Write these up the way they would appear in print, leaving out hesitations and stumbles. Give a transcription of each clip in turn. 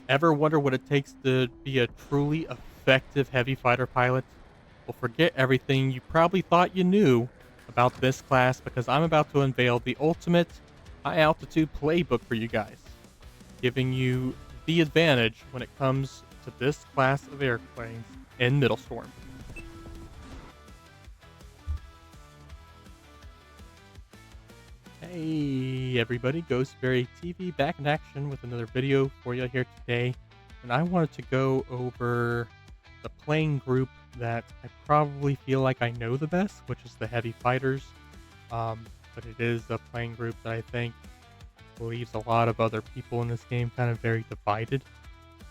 Ever wonder what it takes to be a truly effective heavy fighter pilot? Well, forget everything you probably thought you knew about this class because I'm about to unveil the ultimate high altitude playbook for you guys, giving you the advantage when it comes to this class of airplanes in Middlestorm. Hey everybody, Ghostberry TV back in action with another video for you here today. And I wanted to go over the playing group that I probably feel like I know the best, which is the heavy fighters. But it is a playing group that I think leaves a lot of other people in this game kind of very divided.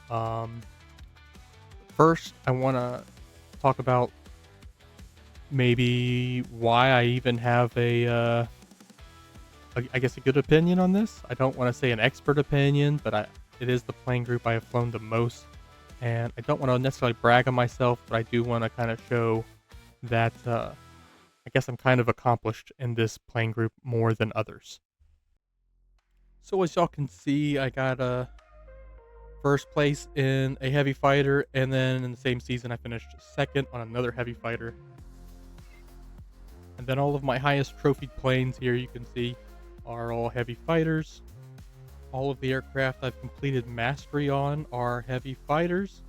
Um, First, I want to talk about maybe why I even have I guess a good opinion on this. I don't want to say an expert opinion, but it is the playing group I have flown the most, and I don't want to necessarily brag on myself, but I do want to kind of show that I guess I'm kind of accomplished in this playing group more than others. So as y'all can see, I got a first place in a heavy fighter, and then in the same season, I finished second on another heavy fighter. And then all of my highest trophied planes here you can see are all heavy fighters. All of the aircraft I've completed mastery on are heavy fighters,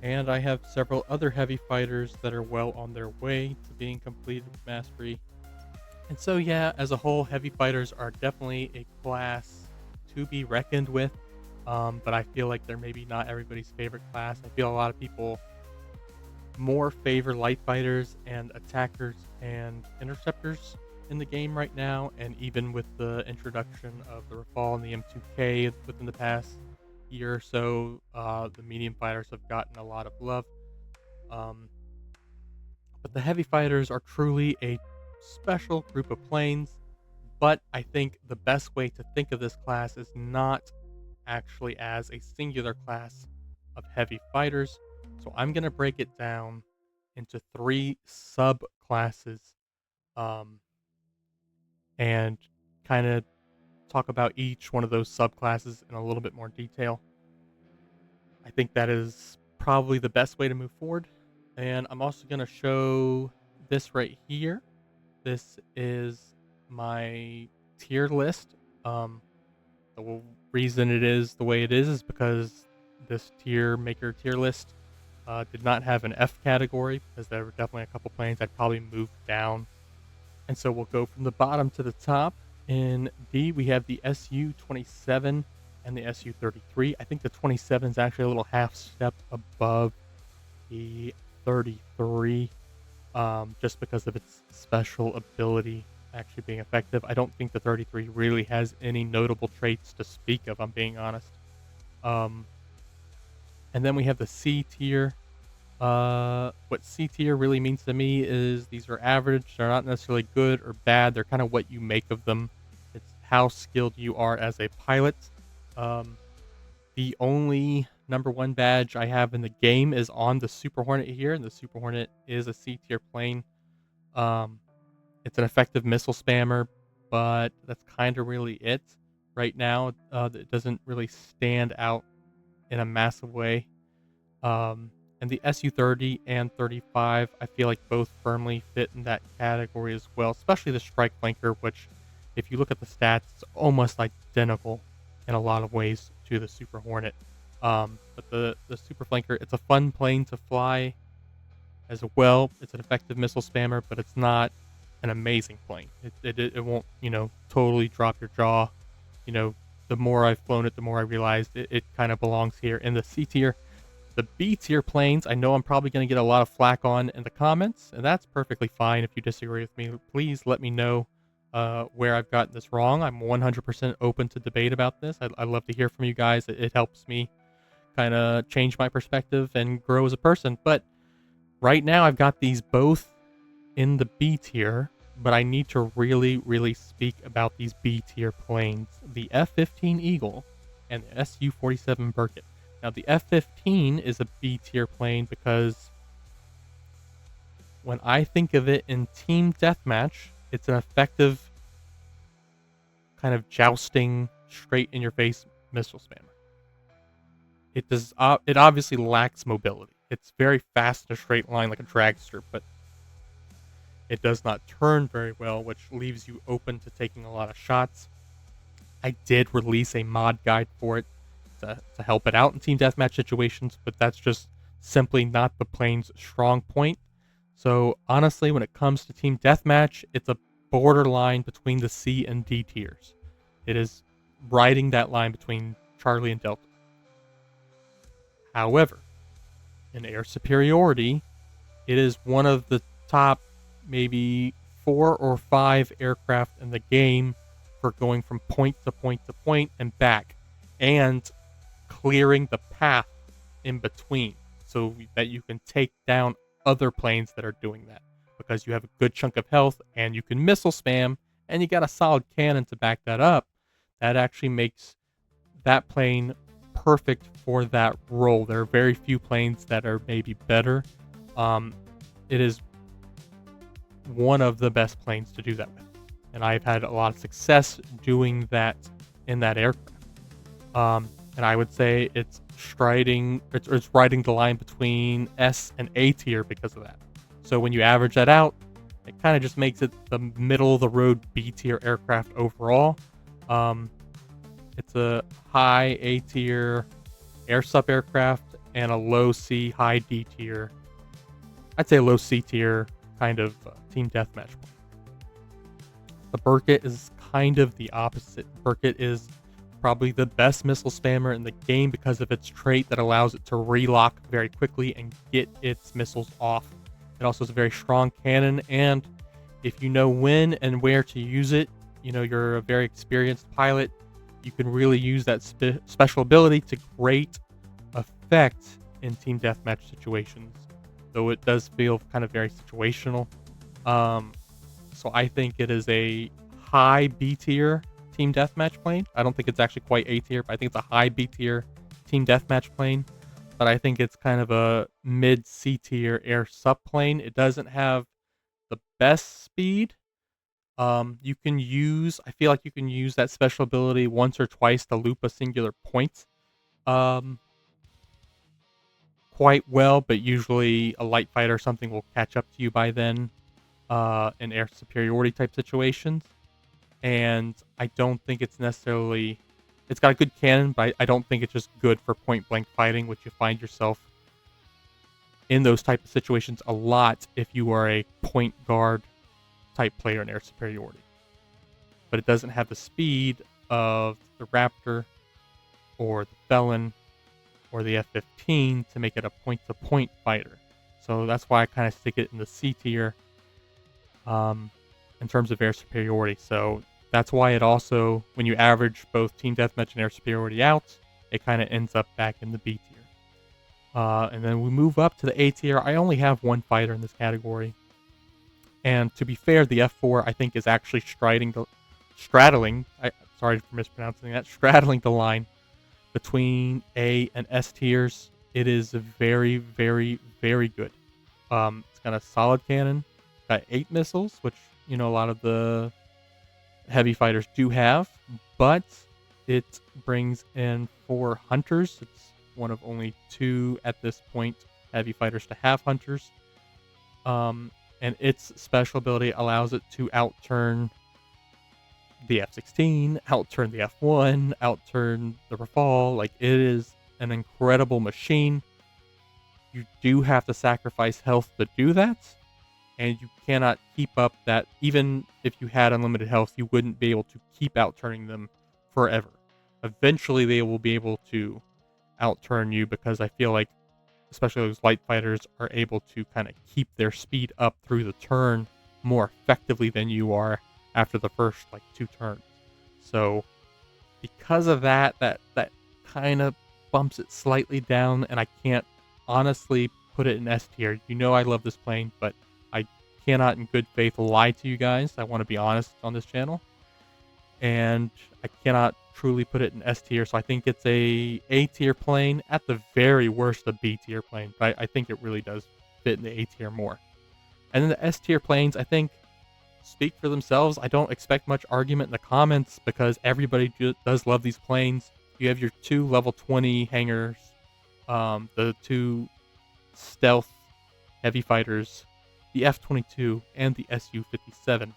and I have several other heavy fighters that are well on their way to being completed with mastery. And so, yeah, as a whole, heavy fighters are definitely a class to be reckoned with. But I feel like they're maybe not everybody's favorite class. I feel a lot of people more favor light fighters and attackers and interceptors in the game right now, and even with the introduction of the Rafale and the M2K within the past year or so, the medium fighters have gotten a lot of love. Um, but the heavy fighters are truly a special group of planes. But I think the best way to think of this class is not actually as a singular class of heavy fighters. So I'm going to break it down into three subclasses, um, and kind of talk about each one of those subclasses in a little bit more detail. I think that is probably the best way to move forward. And I'm also going to show this right here. This is my tier list. The reason it is the way it is because this tier list did not have an F category because there were definitely a couple planes I'd probably move down. And so we'll go from the bottom to the top. In D, we have the SU-27 and the SU-33. I think the 27 is actually a little half step above the 33, just because of its special ability actually being effective. I don't think the 33 really has any notable traits to speak of, I'm being honest. Um, and then we have the C tier. What C tier really means to me is these are average. They're not necessarily good or bad. They're kind of what you make of them. It's how skilled you are as a pilot. Um, the only number one badge I have in the game is on the Super Hornet here, and the Super Hornet is a C tier plane. Um, it's an effective missile spammer, but that's kind of really it right now. It doesn't really stand out in a massive way. And the SU-30 and 35, I feel like both firmly fit in that category as well, especially the Strike Flanker, which, if you look at the stats, it's almost identical in a lot of ways to the Super Hornet. But the Super Flanker, it's a fun plane to fly as well. It's an effective missile spammer, but it's not an amazing plane. It won't, totally drop your jaw. The more I've flown it, the more I realized it kind of belongs here in the C tier. The B tier planes, I know I'm probably going to get a lot of flack on in the comments, and that's perfectly fine. If you disagree with me, please let me know where I've gotten this wrong. I'm 100% open to debate about this. I love to hear from you guys. It helps me kind of change my perspective and grow as a person. But right now, I've got these both in the B tier, but I need to really, really speak about these B tier planes, the F-15 Eagle and the Su-47 Burkett. Now, the F-15 is a B tier plane because when I think of it in team deathmatch, it's an effective kind of jousting, straight in your face missile spammer. It obviously lacks mobility. It's very fast in a straight line like a dragster, but it does not turn very well, which leaves you open to taking a lot of shots. I did release a mod guide for it to help it out in team deathmatch situations, but that's just simply not the plane's strong point. So honestly, when it comes to team deathmatch, it's a borderline between the C and D tiers. It is riding that line between Charlie and Delta. However, in air superiority, it is one of the top maybe 4 or 5 aircraft in the game for going from point to point to point and back, and clearing the path in between so that you can take down other planes that are doing that, because you have a good chunk of health and you can missile spam and you got a solid cannon to back that up. That actually makes that plane perfect for that role. There are very few planes that are maybe better. It is one of the best planes to do that with, and I've had a lot of success doing that in that aircraft. And I would say it's riding the line between S and A tier because of that. So when you average that out, it kind of just makes it the middle of the road B tier aircraft overall. It's a high A tier air sup aircraft and a low C, high D tier. I'd say low C tier kind of team deathmatch. The Burkett is kind of the opposite. Burkett is probably the best missile spammer in the game because of its trait that allows it to relock very quickly and get its missiles off. It also has a very strong cannon, and if you know when and where to use it, you know you're a very experienced pilot, you can really use that special ability to great effect in team deathmatch situations, though it does feel kind of very situational. So I think it is a high B tier team deathmatch plane. I don't think it's actually quite A tier, but I think it's a high B tier team deathmatch plane. But I think it's kind of a mid C tier air sup plane. It doesn't have the best speed. You can use, I feel like you can use that special ability once or twice to loop a singular point quite well, but usually a light fighter or something will catch up to you by then in air superiority type situations. And I don't think it's necessarily, it's got a good cannon, but I don't think it's just good for point blank fighting, which you find yourself in those type of situations a lot if you are a point guard type player in air superiority. But it doesn't have the speed of the Raptor or the Felon or the F-15 to make it a point-to-point fighter. So that's why I kind of stick it in the C tier in terms of air superiority. So that's why it also, when you average both team deathmatch and air superiority out, it kind of ends up back in the B tier. And then we move up to the A tier. I only have one fighter in this category. And to be fair, the F4 I think is actually straddling sorry for mispronouncing that, straddling the line between A and S tiers. It is very, very, very good. It's got a solid cannon, got 8 missiles, which, you know, a lot of the heavy fighters do have, but it brings in 4 hunters. It's one of only 2 at this point heavy fighters to have hunters. And its special ability allows it to outturn the F-16, outturn the F-1, outturn the Rafale. Like, it is an incredible machine. You do have to sacrifice health to do that, and you cannot keep up that. Even if you had unlimited health, you wouldn't be able to keep outturning them forever. Eventually, they will be able to outturn you, because I feel like especially those light fighters are able to kind of keep their speed up through the turn more effectively than you are after the first like 2 turns. So because of that kind of bumps it slightly down, and I can't honestly put it in S tier. You know I love this plane, but I cannot in good faith lie to you guys. I want to be honest on this channel. And I cannot truly put it in S tier, so I think it's a tier plane, at the very worst a B tier plane, but I think it really does fit in the A tier more. And then the S tier planes, I think, speak for themselves. I don't expect much argument in the comments because everybody does love these planes. You have your 2 level 20 hangars The two stealth heavy fighters, the F-22 and the Su-57.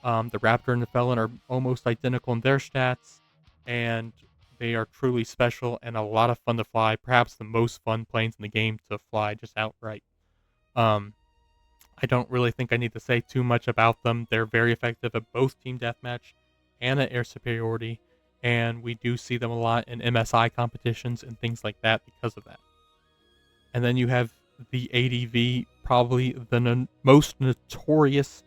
The Raptor and the Felon are almost identical in their stats, and they are truly special and a lot of fun to fly. Perhaps the most fun planes in the game to fly just outright. Um, I don't really think I need to say too much about them. They're very effective at both team deathmatch and at air superiority, and we do see them a lot in MSI competitions and things like that because of that. And then you have the ADV, probably the most notorious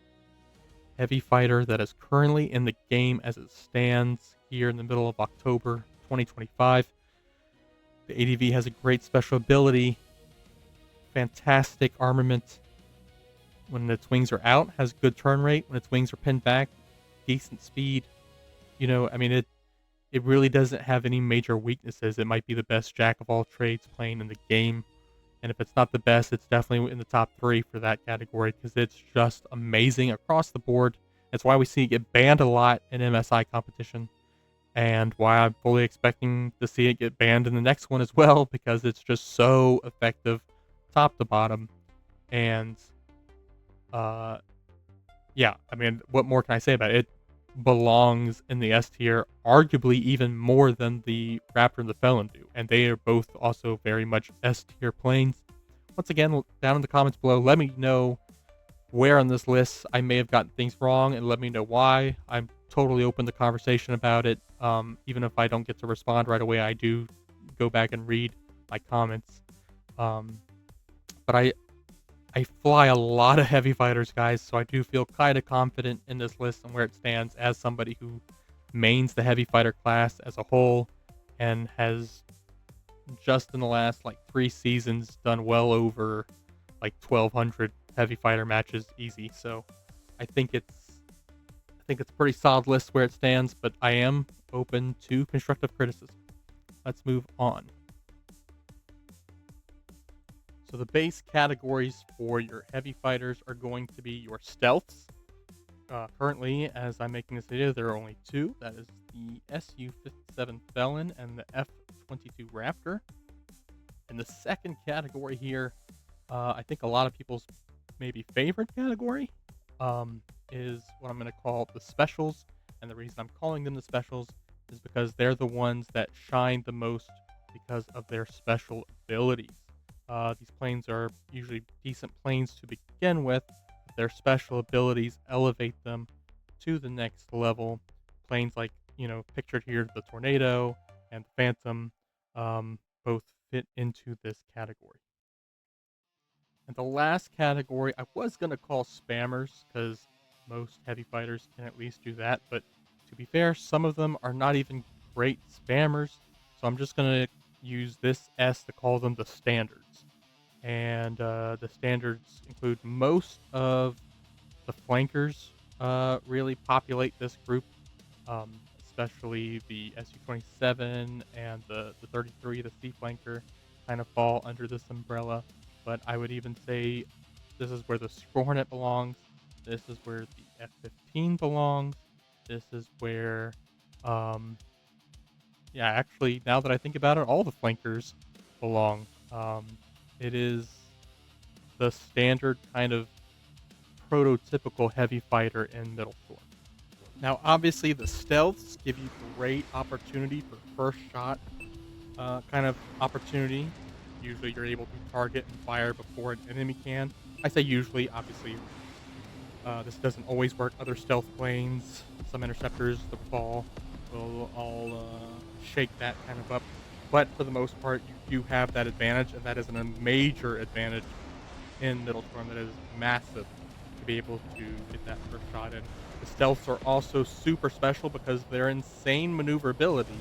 heavy fighter that is currently in the game as it stands here in the middle of October 2025. The ADV has a great special ability, fantastic armament. When its wings are out, has good turn rate. When its wings are pinned back, decent speed. I mean, it really doesn't have any major weaknesses. It might be the best jack of all trades plane in the game. And if it's not the best, it's definitely in the top 3 for that category because it's just amazing across the board. That's why we see it get banned a lot in MSI competition, and why I'm fully expecting to see it get banned in the next one as well because it's just so effective top to bottom. And uh, yeah, I mean, what more can I say about it? It belongs in the S tier, arguably even more than the Raptor and the Felon do, and they are both also very much S tier planes. Once again, down in the comments below, let me know where on this list I may have gotten things wrong, and let me know why. I'm totally open to conversation about it. Even if I don't get to respond right away, I do go back and read my comments. But I fly a lot of heavy fighters, guys, so I do feel kind of confident in this list and where it stands as somebody who mains the heavy fighter class as a whole and has just in the last like 3 seasons done well over like 1,200 heavy fighter matches easy. So I think it's a pretty solid list where it stands, but I am open to constructive criticism. Let's move on. So the base categories for your heavy fighters are going to be your stealths. Currently, as I'm making this video, there are only 2. That is the Su-57 Felon and the F-22 Raptor. And the second category here, I think a lot of people's maybe favorite category, is what I'm going to call the specials. And the reason I'm calling them the specials is because they're the ones that shine the most because of their special abilities. These planes are usually decent planes to begin with. But their special abilities elevate them to the next level. Planes like, pictured here, the Tornado and the Phantom, both fit into this category. And the last category I was going to call spammers because most heavy fighters can at least do that. But to be fair, some of them are not even great spammers. So I'm just going to use this S to call them the standards. And the standards include most of the flankers really populate this group, especially the Su-27 and the 33, the C flanker, kind of fall under this umbrella. But I would even say this is where the Scroll Hornet belongs. This is where the F-15 belongs. This is where, yeah, actually, now that I think about it, all the flankers belong. It is the standard kind of prototypical heavy fighter in Metalstorm. Now, obviously, the stealths give you great opportunity for first shot kind of opportunity. Usually, you're able to target and fire before an enemy can. I say usually, obviously, this doesn't always work. Other stealth planes, some interceptors, the fall will all shake that kind of up. But for the most part, you do have that advantage, and that is a major advantage in Metalstorm. That is massive to be able to get that first shot in. The stealths are also super special because they're insane maneuverability,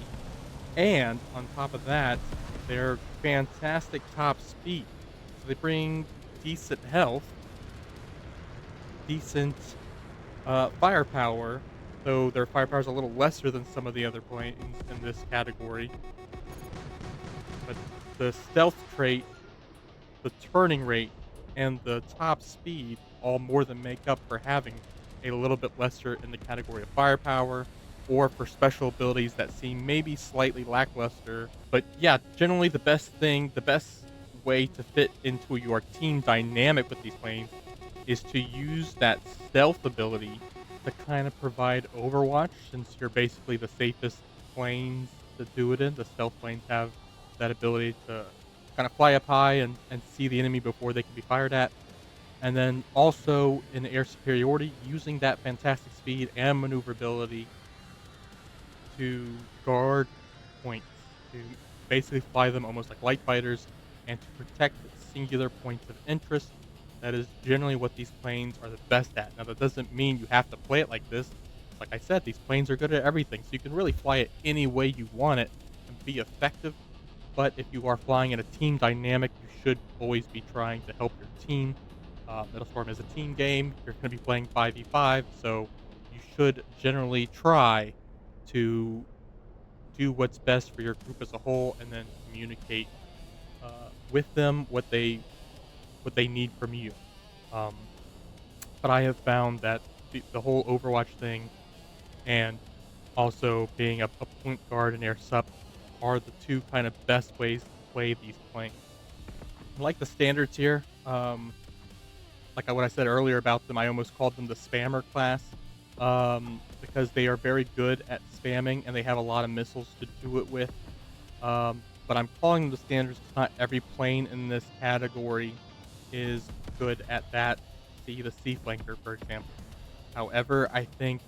and on top of that, they're fantastic top speed. So they bring decent health, decent firepower, though their firepower is a little lesser than some of the other planes in this category. But the stealth trait, the turning rate, and the top speed all more than make up for having a little bit lesser in the category of firepower or for special abilities that seem maybe slightly lackluster. But yeah, generally the best way to fit into your team dynamic with these planes is to use that stealth ability to kind of provide overwatch, since you're basically the safest planes to do it in. The stealth planes have that ability to kind of fly up high and see the enemy before they can be fired at. And then also in air superiority, using that fantastic speed and maneuverability to guard points, to basically fly them almost like light fighters, and to protect singular points of interest. That is generally what these planes are the best at. Now, that doesn't mean you have to play it like this. Like I said, these planes are good at everything, so you can really fly it any way you want it and be effective. But if you are flying in a team dynamic, you should always be trying to help your team. Metalstorm is a team game. You're going to be playing 5v5, so you should generally try to do what's best for your group as a whole, and then communicate with them what they need from you. Um, but I have found that the whole Overwatch thing and also being a point guard and air sup are the two kind of best ways to play these planes. I like the standards here. Like what I said earlier about them, I almost called them the spammer class, because they are very good at spamming and they have a lot of missiles to do it with. But I'm calling them the standards because not every plane in this category is good at that. See the sea flanker, for example. However, I think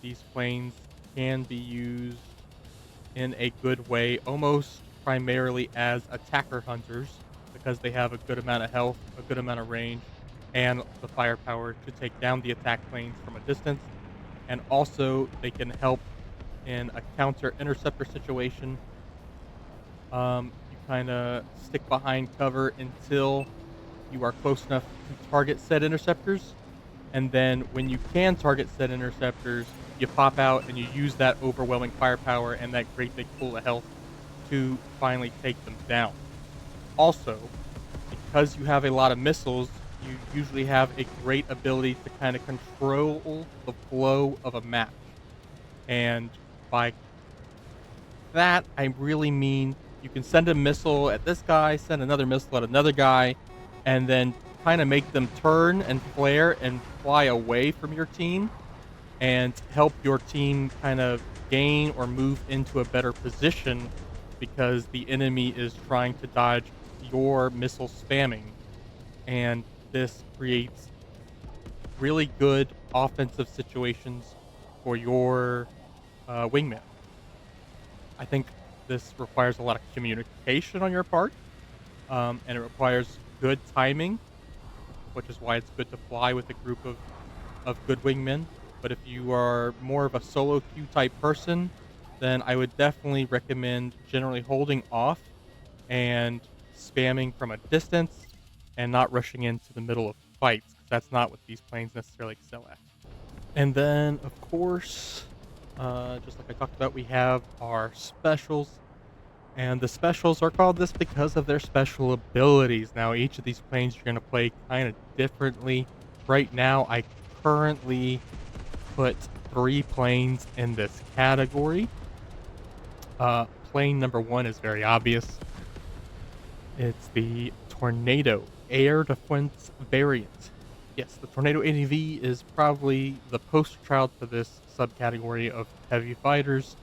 these planes can be used in a good way, almost primarily as attacker hunters, because they have a good amount of health, a good amount of range, and the firepower to take down the attack planes from a distance. And also, they can help in a counter interceptor situation. You kind of stick behind cover until you are close enough to target said interceptors. And then when you can target said interceptors, you pop out and you use that overwhelming firepower and that great big pool of health to finally take them down. Also, because you have a lot of missiles, you usually have a great ability to kind of control the flow of a match. And by that, I really mean you can send a missile at this guy, send another missile at another guy, and then kind of make them turn and flare and fly away from your team and help your team kind of gain or move into a better position because the enemy is trying to dodge your missile spamming. And this creates really good offensive situations for your wingman. I think this requires a lot of communication on your part, and it requires good timing, which is why it's good to fly with a group of good wingmen. But if you are more of a solo queue type person, then I would definitely recommend generally holding off and spamming from a distance and not rushing into the middle of fights, 'cause that's not what these planes necessarily excel at. And then, of course, just like I talked about, we have our specials. And the specials are called this because of their special abilities. Now, each of these planes you're going to play kind of differently. Right now, I currently put 3 planes in this category. Plane number 1 is very obvious. It's the Tornado Air Defense variant. Yes, the Tornado ADV is probably the poster child for this subcategory of heavy fighters,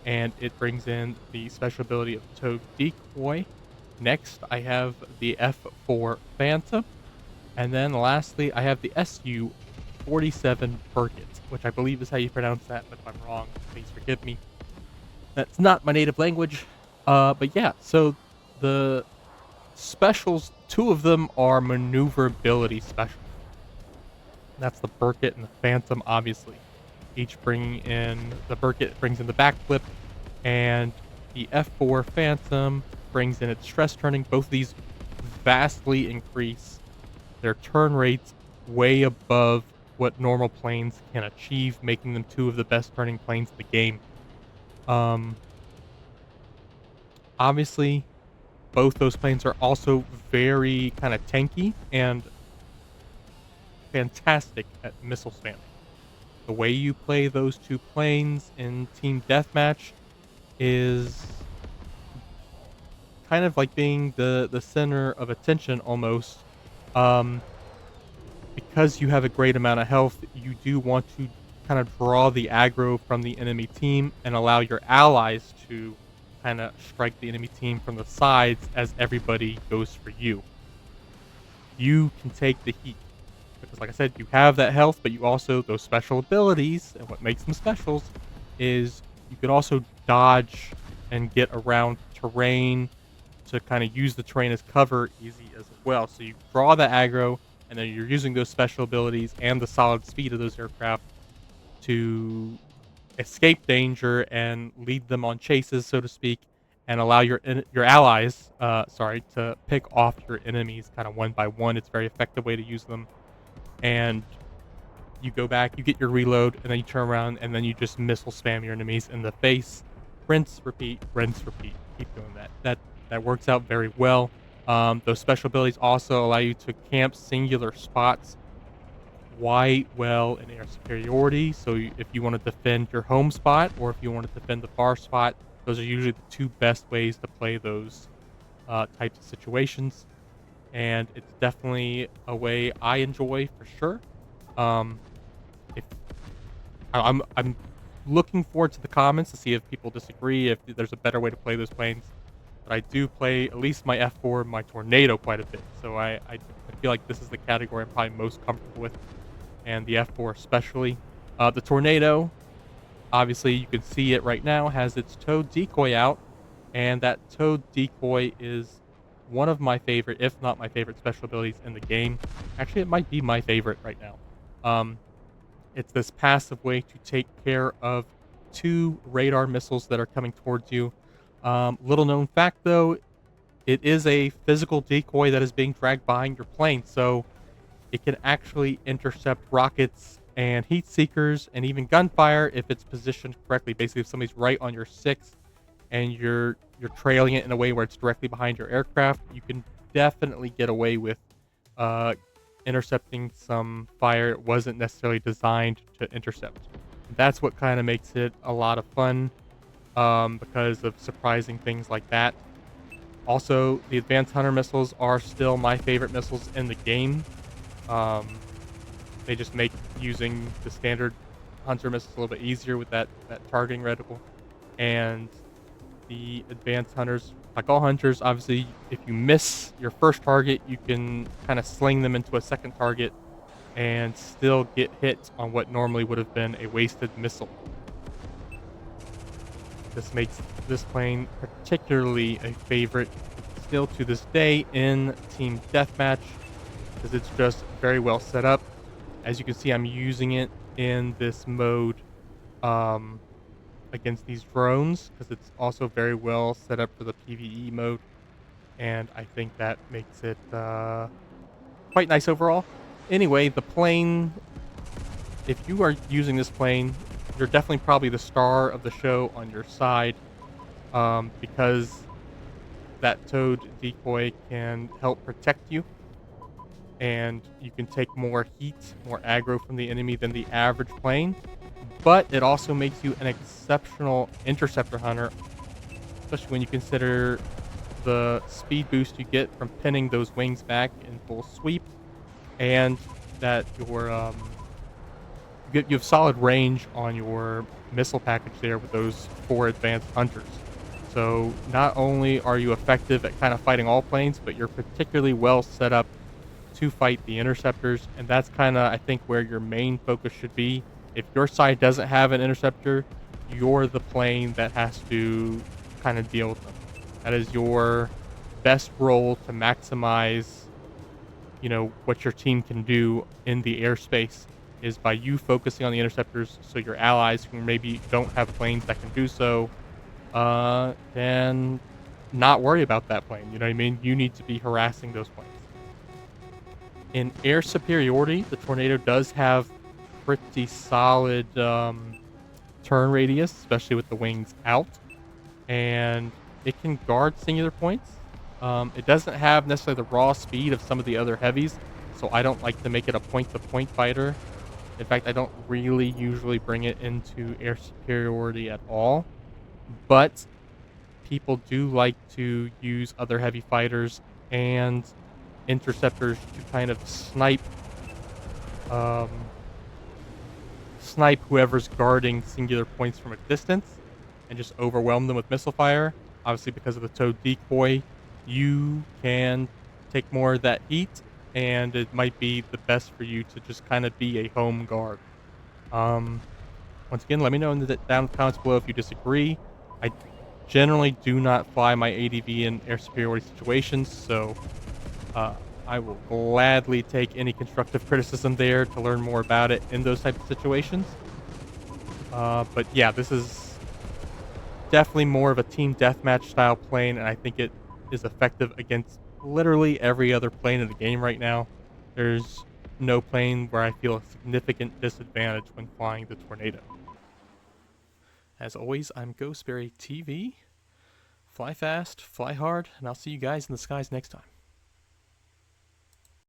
and it brings in the special ability of Toad Decoy. Next, I have the F4 Phantom, and then lastly, I have the SU-47 Burkett, which I believe is how you pronounce that, but if I'm wrong, please forgive me. That's not my native language. But yeah, so the specials, 2 of them are maneuverability specials. That's the Burkett and the Phantom, obviously. Each bringing in the Burkett brings in the backflip, and the F4 Phantom brings in its stress turning. Both of these vastly increase their turn rates way above what normal planes can achieve, making them 2 of the best turning planes in the game. Um, Obviously, both those planes are also very kind of tanky and fantastic at missile spamming. The way you play those 2 planes in team deathmatch is kind of like being the center of attention almost. Um, because you have a great amount of health, you do want to kind of draw the aggro from the enemy team and allow your allies to kind of strike the enemy team from the sides as everybody goes for you. You can take the heat because, like I said, you have that health, but you also, those special abilities, and what makes them specials is you can also dodge and get around terrain to kind of use the terrain as cover easy as well. So you draw the aggro, and then you're using those special abilities and the solid speed of those aircraft to escape danger and lead them on chases, so to speak, and allow your allies, to pick off your enemies kind of one by one. It's a very effective way to use them. And you go back, you get your reload, and then you turn around, and then you just missile spam your enemies in the face. Rinse, repeat, rinse, repeat. Keep doing that. That works out very well. Those special abilities also allow you to camp singular spots quite well in air superiority. So if you want to defend your home spot, or if you want to defend the far spot, those are usually the 2 best ways to play those types of situations. And it's definitely a way I enjoy for sure. Um, if I'm looking forward to the comments to see if people disagree, if there's a better way to play those planes. But I do play at least my F4, my Tornado quite a bit. So I feel like this is the category I'm probably most comfortable with, and the F4 especially. The Tornado, obviously you can see it right now, has its toad decoy out, and that toad decoy is one of my favorite, if not my favorite, special abilities in the game. Actually, it might be my favorite right now. It's this passive way to take care of 2 radar missiles that are coming towards you. Little known fact though, it is a physical decoy that is being dragged behind your plane, so it can actually intercept rockets and heat seekers and even gunfire if it's positioned correctly. Basically, if somebody's right on your 6 and you're trailing it in a way where it's directly behind your aircraft, you can definitely get away with uh, intercepting some fire it wasn't necessarily designed to intercept. That's what kind of makes it a lot of fun, because of surprising things like that. Also, the advanced hunter missiles are still my favorite missiles in the game. Um, they just make using the standard hunter missiles a little bit easier with that targeting reticle. And the advanced hunters, like all hunters, obviously, if you miss your first target, you can kind of sling them into a second target and still get hit on what normally would have been a wasted missile. This makes this plane particularly a favorite still to this day in Team Deathmatch, because it's just very well set up. As you can see, I'm using it in this mode against these drones, because it's also very well set up for the PvE mode, and I think that makes it quite nice overall. Anyway, the plane, if you are using this plane, you're definitely probably the star of the show on your side, because that toad decoy can help protect you, and you can take more heat, more aggro from the enemy than the average plane. But it also makes you an exceptional interceptor hunter, especially when you consider the speed boost you get from pinning those wings back in full sweep, and that you have solid range on your missile package there with those 4 advanced hunters. So not only are you effective at kind of fighting all planes, but you're particularly well set up to fight the interceptors, and that's kind of, I think, where your main focus should be. If your side doesn't have an interceptor, you're the plane that has to kind of deal with them. That is your best role to maximize, what your team can do in the airspace, is by you focusing on the interceptors, so your allies who maybe don't have planes that can do so, then not worry about that plane. You know what I mean? You need to be harassing those planes. In air superiority, the Tornado does have pretty solid turn radius, especially with the wings out, and it can guard singular points. It doesn't have necessarily the raw speed of some of the other heavies, so I don't like to make it a point-to-point fighter. In fact, I don't really usually bring it into air superiority at all, but people do like to use other heavy fighters and interceptors to kind of um, snipe whoever's guarding singular points from a distance and just overwhelm them with missile fire. Obviously, because of the toad decoy, you can take more of that heat, and it might be the best for you to just kind of be a home guard. Um, Once again, let me know in the down comments below if you disagree. I generally do not fly my ADV in air superiority situations, so uh, I will gladly take any constructive criticism there to learn more about it in those type of situations. But yeah, this is definitely more of a team deathmatch style plane, and I think it is effective against literally every other plane in the game right now. There's no plane where I feel a significant disadvantage when flying the Tornado. As always, I'm Ghostberry TV. Fly fast, fly hard, and I'll see you guys in the skies next time.